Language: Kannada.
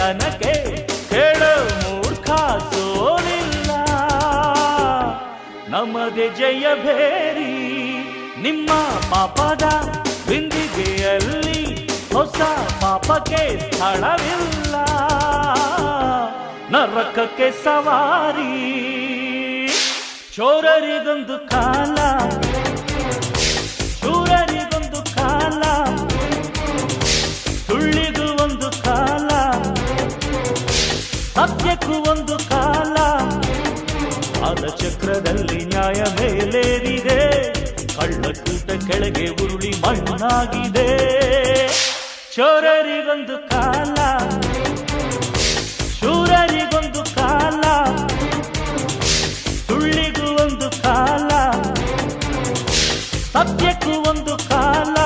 ತನಕೆ ಕೇಳೋ ಮೂರ್ಖ ಸೋಲಿಲ್ಲ. ನಮ್ಮದೇ ಜಯ ಭೇರಿ, ನಿಮ್ಮ ಪಾಪದ ಬಿಂದಿಗೆಯಲ್ಲಿ ಹೊಸ ಪಾಪಕ್ಕೆ ಸ್ಥಳವಿಲ್ಲ. ನರಕಕ್ಕೆ ಸವಾರಿ, ಚೋರರಿಗೊಂದು ಕಾಲ, ಶೂರರಿಗೊಂದು ಕಾಲ, ಸುಳ್ಳಿಗೂ ಒಂದು ಕಾಲ, ಸತ್ಯಕ್ಕೂ ಒಂದು ಕಾಲ. ಕಾಲಚಕ್ರದಲ್ಲಿ ನ್ಯಾಯ ಮೇಲೇರಿದೆ, ಕಳ್ಳಕೂಟ ಕೆಳಗೆ ಉರುಳಿ ಮಣ್ಣಾಗಿದೆ. ಚೋರರಿಗೊಂದು ಕಾಲ, ಶೂರರಿಗೊಂದು ಕಾಲ, ಸುಳ್ಳಿಗೂ ಒಂದು ಕಾಲ, ಸತ್ಯಕ್ಕೂ ಒಂದು ಕಾಲ.